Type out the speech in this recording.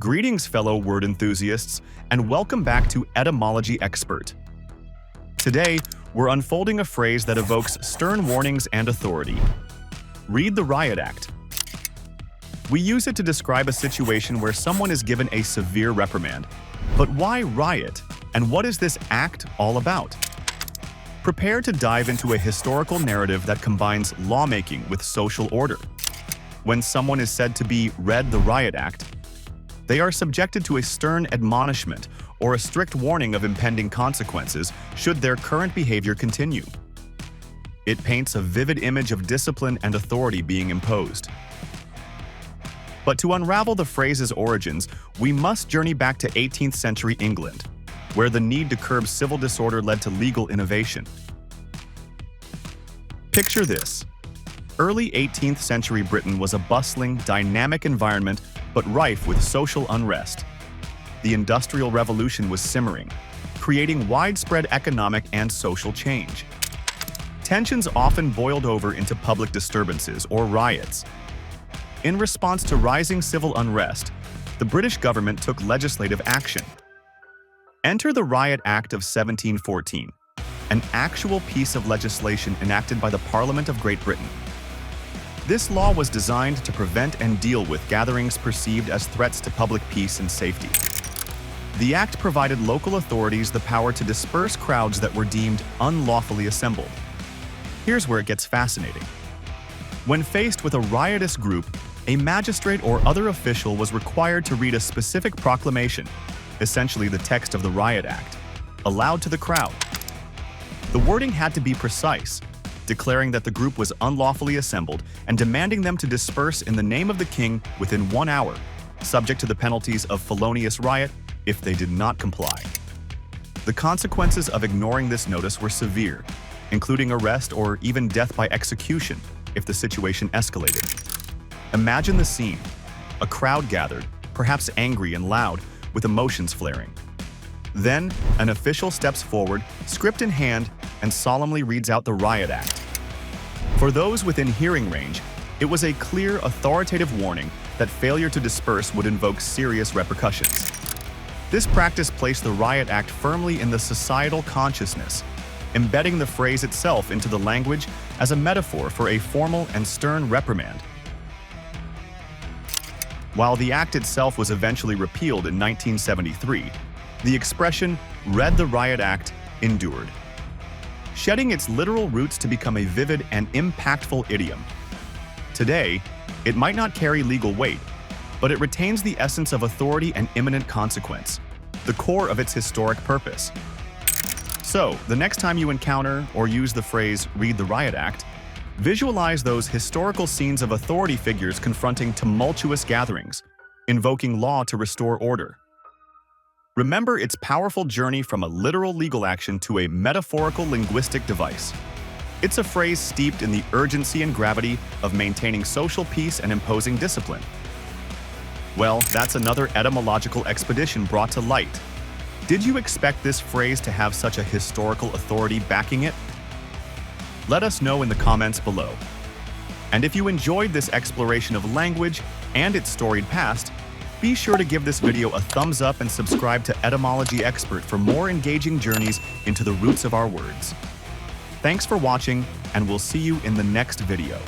Greetings, fellow word enthusiasts, and welcome back to Etymology Expert. Today, we're unfolding a phrase that evokes stern warnings and authority. Read the Riot Act. We use it to describe a situation where someone is given a severe reprimand. But why riot, and what is this act all about? Prepare to dive into a historical narrative that combines lawmaking with social order. When someone is said to be read the Riot Act, they are subjected to a stern admonishment or a strict warning of impending consequences should their current behavior continue. It paints a vivid image of discipline and authority being imposed. But to unravel the phrase's origins, we must journey back to 18th century England, where the need to curb civil disorder led to legal innovation. Picture this. Early 18th century Britain was a bustling, dynamic environment but rife with social unrest. The Industrial Revolution was simmering, creating widespread economic and social change. Tensions often boiled over into public disturbances or riots. In response to rising civil unrest, the British government took legislative action. Enter the Riot Act of 1714, an actual piece of legislation enacted by the Parliament of Great Britain. This law was designed to prevent and deal with gatherings perceived as threats to public peace and safety. The act provided local authorities the power to disperse crowds that were deemed unlawfully assembled. Here's where it gets fascinating. When faced with a riotous group, a magistrate or other official was required to read a specific proclamation, essentially the text of the Riot Act, aloud to the crowd. The wording had to be precise, declaring that the group was unlawfully assembled and demanding them to disperse in the name of the king within 1 hour, subject to the penalties of felonious riot if they did not comply. The consequences of ignoring this notice were severe, including arrest or even death by execution if the situation escalated. Imagine the scene. A crowd gathered, perhaps angry and loud, with emotions flaring. Then, an official steps forward, script in hand, and solemnly reads out the Riot Act. For those within hearing range, it was a clear, authoritative warning that failure to disperse would invoke serious repercussions. This practice placed the Riot Act firmly in the societal consciousness, embedding the phrase itself into the language as a metaphor for a formal and stern reprimand. While the act itself was eventually repealed in 1973, the expression, "read the Riot Act," endured, shedding its literal roots to become a vivid and impactful idiom. Today, it might not carry legal weight, but it retains the essence of authority and imminent consequence, the core of its historic purpose. So, the next time you encounter or use the phrase, "read the Riot Act," visualize those historical scenes of authority figures confronting tumultuous gatherings, invoking law to restore order. Remember its powerful journey from a literal legal action to a metaphorical linguistic device. It's a phrase steeped in the urgency and gravity of maintaining social peace and imposing discipline. Well, that's another etymological expedition brought to light. Did you expect this phrase to have such a historical authority backing it? Let us know in the comments below. And if you enjoyed this exploration of language and its storied past, be sure to give this video a thumbs up and subscribe to Etymology Expert for more engaging journeys into the roots of our words. Thanks for watching, and we'll see you in the next video.